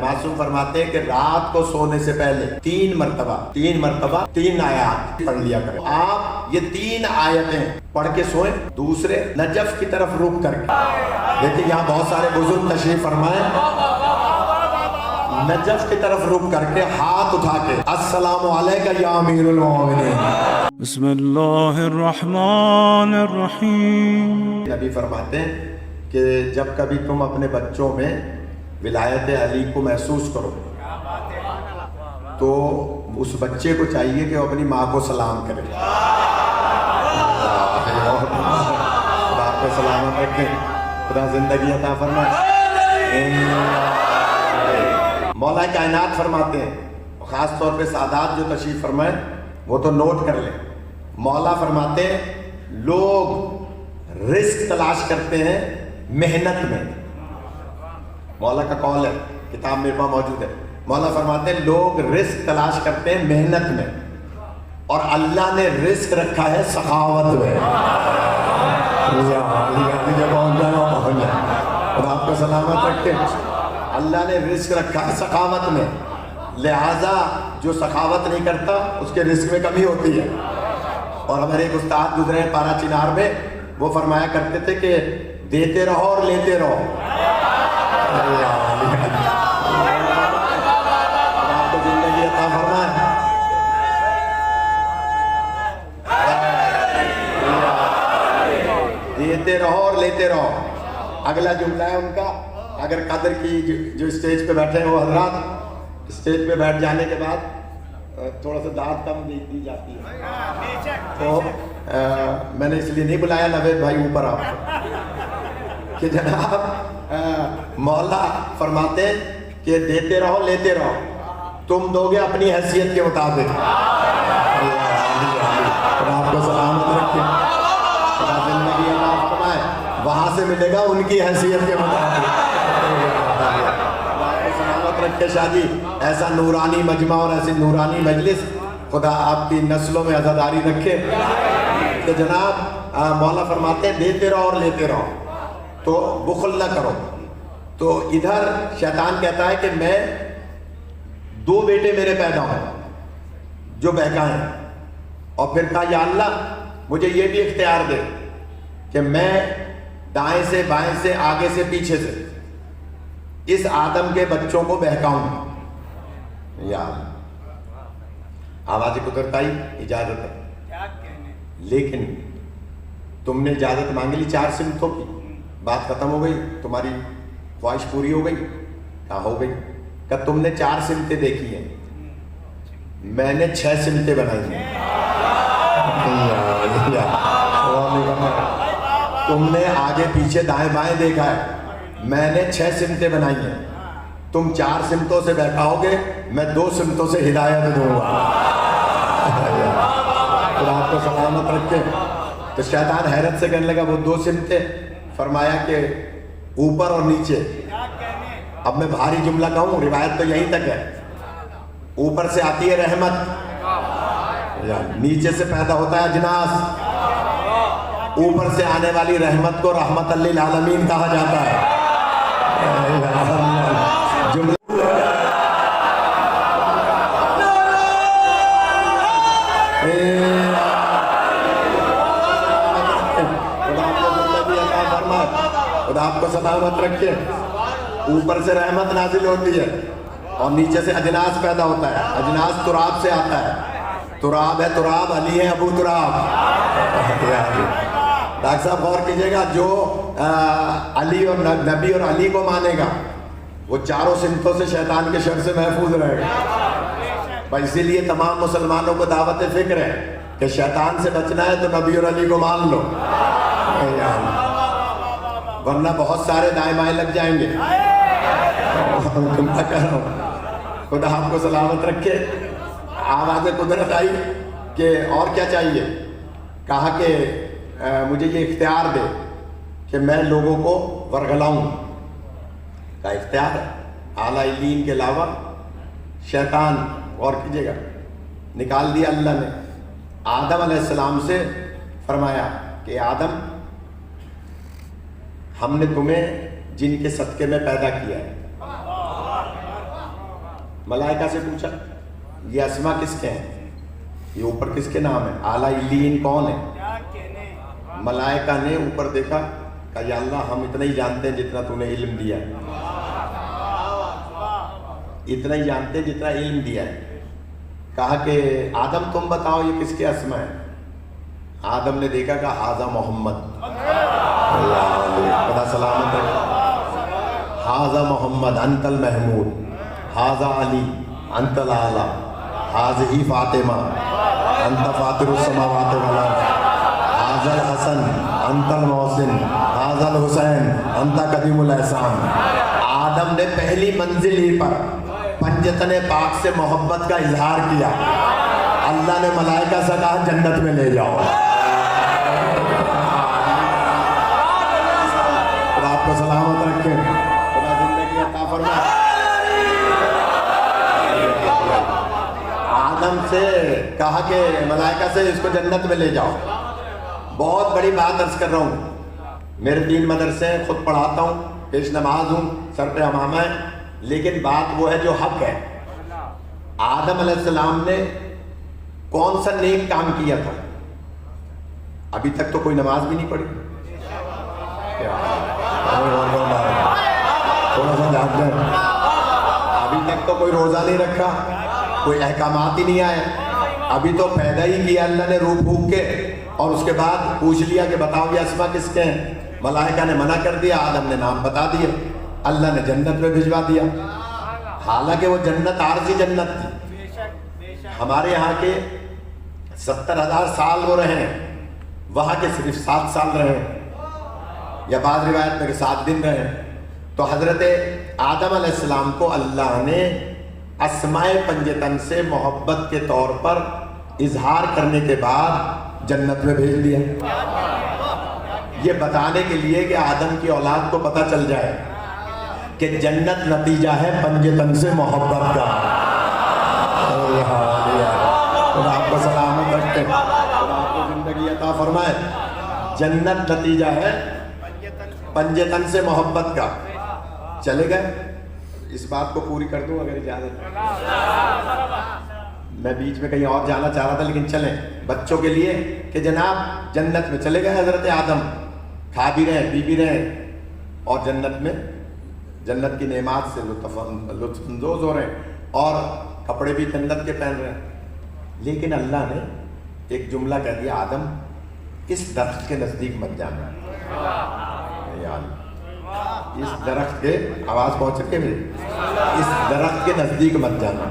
معصوم فرماتے ہیں کہ رات کو سونے سے پہلے 3 مرتبہ 3 آیات پڑھ لیا کریں. آپ یہ 3 آیتیں پڑھ کے سوئیں، دوسرے نجف کی طرف رخ کر کے. دیکھیں یہاں بہت سارے بزرگ تشریف فرمائیں. نجف کی طرف رخ کر کے ہاتھ اٹھا کے السلام علیکم یا امیر المومنین. بسم اللہ الرحمن الرحیم. نبی فرماتے ہیں کہ جب کبھی تم اپنے بچوں میں ولایت علی کو محسوس کرو تو اس بچے کو چاہیے کہ وہ اپنی ماں کو سلام کرے. خدا آپ کو سلامت رکھے، خدا زندگی عطا فرمائے. مولا کائنات فرماتے ہیں، خاص طور پہ سادات جو تشریف فرمائے وہ تو نوٹ کر لیں. مولا فرماتے ہیں لوگ رزق تلاش کرتے ہیں محنت میں. مولا کا قول ہے، کتاب میرے پاس موجود ہے. مولا فرماتے ہیں لوگ رزق تلاش کرتے ہیں محنت میں، اور اللہ نے رزق رکھا ہے سخاوت میں. خدا آپ کو سلامت رکھے. اللہ نے رزق رکھا ہے سخاوت میں، لہذا جو سخاوت نہیں کرتا اس کے رزق میں کمی ہوتی ہے. اور ہمارے ایک استاد گزرے ہیں پارا چنار میں، وہ فرمایا کرتے تھے کہ دیتے رہو اور لیتے رہو. آپ کو زندگی عطا فرمائے. دیتے رہو اور لیتے رہو. اگلا جملہ ہے ان کا، اگر قدر کی جو اسٹیج پہ بیٹھے ہیں وہ حضرات، اسٹیج پہ بیٹھ جانے کے بعد تھوڑا سا داد کم دی جاتی ہے، تو میں نے اس لیے نہیں بلایا نوید بھائی اوپر آپ کو کہ جناب مولا فرماتے کہ دیتے رہو لیتے رہو، تم دو گے اپنی حیثیت کے مطابق. خدا آپ کو سلامت رکھے، خدا زندگی عطا فرمائے. وہاں سے ملے گا ان کی حیثیت کے مطابق. خدا آپ کو سلامت رکھے. شاہ جی ایسا نورانی مجمع اور ایسی نورانی مجلس خدا آپ کی نسلوں میں عزاداری رکھے. کہ جناب مولا فرماتے ہیں دیتے رہو اور لیتے رہو، تو بخل نہ کرو. تو ادھر شیطان کہتا ہے کہ میں 2 بیٹے میرے پیدا ہوں جو بہکائیں، اور پھر کہا یا اللہ مجھے یہ بھی اختیار دے کہ میں دائیں سے بائیں سے آگے سے پیچھے سے اس آدم کے بچوں کو بہکاؤں. یا آواز قدرت آئی، اجازت ہے، لیکن تم نے اجازت مانگ لی 4 سمتوں کی، بات ختم ہو گئی، تمہاری خواہش پوری ہو گئی. کہاں ہو گئی؟ کہ تم نے 4 سمتیں دیکھی ہیں، میں نے 6 سمتیں بنائی ہیں. تم نے آگے پیچھے دائیں بائیں دیکھا ہے، میں نے 6 سمتیں بنائی ہیں. تم 4 سمتوں سے بہکاؤ گے، میں 2 سمتوں سے ہدایت دوں گا. خدا آپ کو سلامت رکھے. تو شیطان حیرت سے کہنے لگا وہ 2 سمتیں، فرمایا کہ اوپر اور نیچے. اب میں بھاری جملہ کہوں، روایت تو یہیں تک ہے. اوپر سے آتی ہے رحمت، نیچے سے پیدا ہوتا ہے اجناس. اوپر سے آنے والی رحمت کو رحمت للعالمین کہا جاتا ہے. جملہ خدا آپ کو سلامت رکھے. اوپر سے رحمت نازل ہوتی ہے اور نیچے سے اجناس پیدا ہوتا ہے. اجناس تراب سے آتا ہے. تراب ہے تراب، علی ہے ابو تراب. ڈاکٹر صاحب غور کیجئے گا، جو علی اور نبی اور علی کو مانے گا وہ 4 سمتوں سے شیطان کے شر سے محفوظ رہے گا. بس اسی لیے تمام مسلمانوں کو دعوت فکر ہے کہ شیطان سے بچنا ہے تو نبی اور علی کو مان لو، ورنہ بہت سارے دائیں بائیں لگ جائیں گے. خدا آپ کو سلامت رکھے. آواز قدرت آئی کہ اور کیا چاہیے؟ کہا کہ مجھے یہ اختیار دے کہ میں لوگوں کو ورگلاؤں. کا اختیار ہے اعلیٰ علین کے علاوہ. شیطان اور کیجیے گا نکال دیا اللہ نے. آدم علیہ السلام سے فرمایا کہ آدم ہم نے تمہیں جن کے صدقے میں پیدا کیا ہے. ملائکہ سے پوچھا یہ اسما کس کے ہیں, یہ اوپر کس کے نام ہے, اعلیٰ علیین کون ہے؟ ملائکہ نے اوپر دیکھا, کہا یا اللہ ہم اتنا ہی جانتے ہیں جتنا تو نے علم دیا ہے, اتنا ہی جانتے ہیں جتنا علم دیا ہے. کہا کہ آدم تم بتاؤ یہ کس کے اسما ہے؟ آدم نے دیکھا کہ ھذا محمد, خدا سلامت ہے, ھذا محمد انت المحمود, ھذا علی انت الاعلی, ھذہ فاطمہ انت فاطر السماوات والارض, ھذا الحسن انت المحسن, ھذا الحسین انت قدیم الاحسان. آدم نے پہلی منزل ہی پر پنجتن پاک سے محبت کا اظہار کیا. اللہ نے ملائکہ سے کہا جنت میں لے جاؤ. خدا آپ کو سلامت رکھے, خدا زندگی عطا فرمائے. آدم سے کہا کہ ملائکہ سے اس کو جنت میں لے جاؤ. بہت بڑی بات عرض کر رہا ہوں, میرے 3 مدرسے ہیں, خود پڑھاتا ہوں, پیش نماز ہوں, سر پہ امامہ ہے, لیکن بات وہ ہے جو حق ہے. آدم علیہ السلام نے کون سا نیک کام کیا تھا؟ ابھی تک تو کوئی نماز بھی نہیں پڑھی, تھوڑا سا جاگ جائیں. ابھی تک تو کوئی روزہ نہیں رکھا, کوئی احکامات ہی نہیں آئے. ابھی تو پیدا ہی کیا اللہ نے روح پھونک کے, اور اس کے بعد پوچھ لیا کہ بتاؤ یہ اسما کس کے ہیں؟ ملائکہ نے منع کر دیا, آدم نے نام بتا دیا, اللہ نے جنت میں بھجوا دیا. حالانکہ وہ جنت عارضی جنت تھی. ہمارے یہاں کے 70,000 سال وہ رہے ہیں, وہاں کے صرف 7 سال رہے ہیں, یا بعض روایت میں کہ 7 دن رہے. تو حضرت آدم علیہ السلام کو اللہ نے اسماء پنجتن سے محبت کے طور پر اظہار کرنے کے بعد جنت میں بھیج دیا, یہ بتانے کے لیے کہ آدم کی اولاد کو پتہ چل جائے کہ جنت نتیجہ ہے پنجتن سے محبت کا. خدا آپ کو سلامت رکھتے, خدا آپ کو زندگی عطا فرمائے. جنت نتیجہ ہے پنجتن سے محبت کا. چلے گئے, اس بات کو پوری کر دوں اگر اجازت ہے. میں بیچ میں کہیں اور جانا چاہ رہا تھا, لیکن چلیں بچوں کے لیے کہ جناب جنت میں چلے گئے حضرت آدم, کھا بھی رہے ہیں, پی بھی رہے ہیں, اور جنت میں جنت کی نعمات سے لطف اندوز ہو رہے ہیں, اور کپڑے بھی جنت کے پہن رہے ہیں. لیکن اللہ نے ایک جملہ کہہ دیا, آدم اس درخت کے نزدیک مت جانا. اس درخت کے, آواز پہنچ کے میری, اس درخت کے نزدیک مت جانا.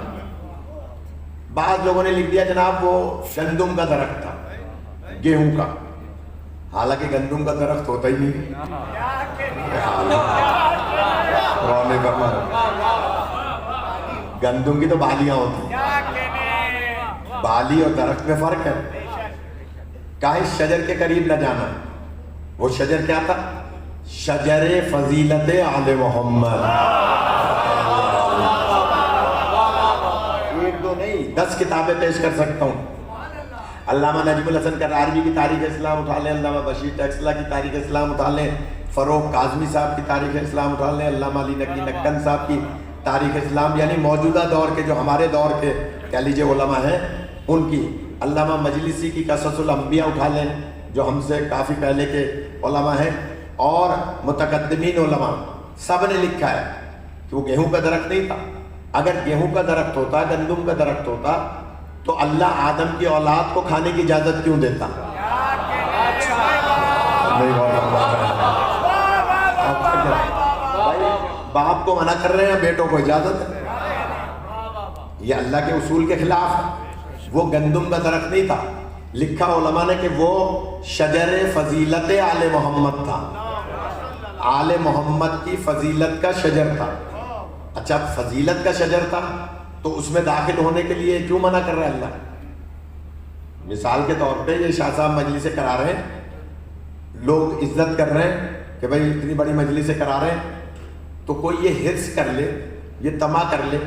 بعض لوگوں نے لکھ دیا جناب وہ گندم کا درخت تھا, گیہوں کا, حالانکہ گندم کا درخت ہوتا ہی نہیں. گندم کی تو بالیاں ہوتی, بالی اور درخت میں فرق ہے. کہا شجر کے قریب نہ جانا. وہ شجر کیا تھا؟ شجر فضیلت آل محمد. 1 2 نہیں 10 کتابیں پیش کر سکتا ہوں. علامہ نجم الحسن کراربی کی تاریخ اسلام اٹھا لیں, علامہ بشیر ٹیکسلا کی تاریخ اسلام اٹھا لیں, فروغ کاظمی صاحب کی تاریخ اسلام اٹھا لیں, علامہ علی نقی نکن صاحب کی تاریخ اسلام, یعنی موجودہ دور کے جو ہمارے دور کے کہہ لیجیے علماء ہیں ان کی. علامہ مجلسی کی قصص الانبیاء اٹھا لیں جو ہم سے کافی پہلے کے علماء ہیں, اور متقدمین علماء سب نے لکھا ہے کہ وہ گیہوں کا درخت نہیں تھا. اگر گیہوں کا درخت ہوتا, گندم کا درخت ہوتا, تو اللہ آدم کی اولاد کو کھانے کی اجازت کیوں دیتا؟ باپ کو منع کر رہے ہیں, بیٹوں کو اجازت ہے. یہ اللہ کے اصول کے خلاف ہے. وہ گندم کا درخت نہیں تھا, لکھا علماء نے کہ وہ شجر فضیلت آل محمد تھا, آل محمد کی فضیلت کا شجر تھا. اچھا فضیلت کا شجر تھا تو اس میں داخل ہونے کے لیے کیوں منع کر رہا ہے اللہ؟ مثال کے طور پہ یہ شاہ صاحب مجلسیں کرا رہے ہیں, لوگ عزت کر رہے ہیں کہ بھائی اتنی بڑی مجلسیں کرا رہے ہیں, تو کوئی یہ حرص کر لے, یہ طمع کر لے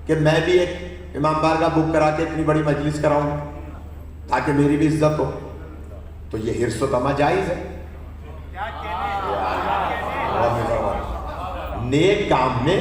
کہ میں بھی ایک امام بارگاہ بک کرا کے اتنی بڑی مجلس کراؤں تاکہ میری بھی عزت ہو, تو یہ حرص و طمع جائز ہے. نیک کام میں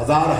1000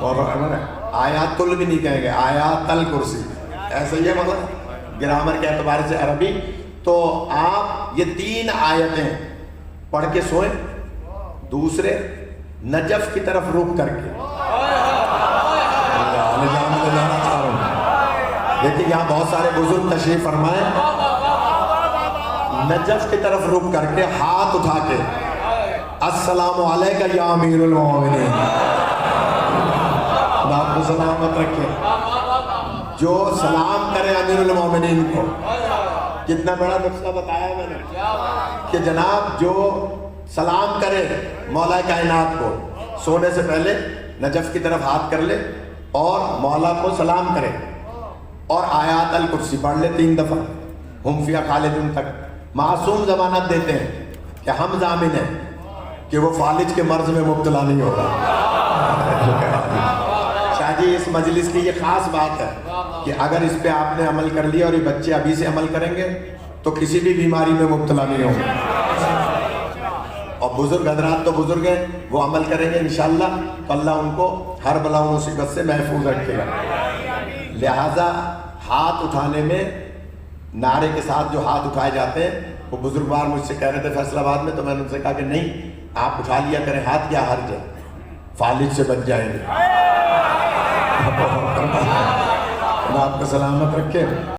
اور آیات ال بھی نہیں کہیں گے، آیات الکرسی، ایسا ہی ہے مطلب گرامر کے اعتبار سے عربی۔ تو آپ یہ 3 آیتیں پڑھ کے سوئیں، دوسرے نجف کی طرف رخ کر کے، لیکن یہاں بہت سارے بزرگ تشریف فرمائیں، نجف کی طرف رخ کر کے ہاتھ اٹھا کے السلام علیکہ یا امیر المومنین، آپ کو سلامت رکھے۔ جو سلام کرے امیر المومنین کو، کتنا بڑا نقصہ بتایا میں نے کہ جناب جو سلام کرے مولا کائنات کو، سونے سے پہلے نجف کی طرف ہاتھ کر لے اور مولا کو سلام کرے اور آیات الکرسی پڑھ لے 3 دفعہ، ہم فیہا خالدون تک۔ معصوم ضمانت دیتے ہیں کہ ہم ضامن ہیں کہ وہ فالج کے مرض میں مبتلا نہیں ہوگا۔ شاہ جی اس مجلس کی یہ خاص بات ہے کہ اگر اس پہ آپ نے عمل کر لیا اور یہ بچے ابھی سے عمل کریں گے تو کسی بھی بیماری میں مبتلا نہیں ہوں گے، اور بزرگ حضرات تو بزرگ ہیں، وہ عمل کریں گے انشاءاللہ تو اللہ ان کو ہر بلا و مصیبت سے محفوظ رکھے گا۔ لہٰذا ہاتھ اٹھانے میں نعرے کے ساتھ جو ہاتھ اٹھائے جاتے ہیں، وہ بزرگوار مجھ سے کہہ رہے تھے فیصل آباد میں، تو میں نے ان سے کہا کہ نہیں، آپ اٹھا لیا کریں ہاتھ، کیا حرج ہے، فالج سے بچ جائیں گے۔ آپ کو سلامت رکھے۔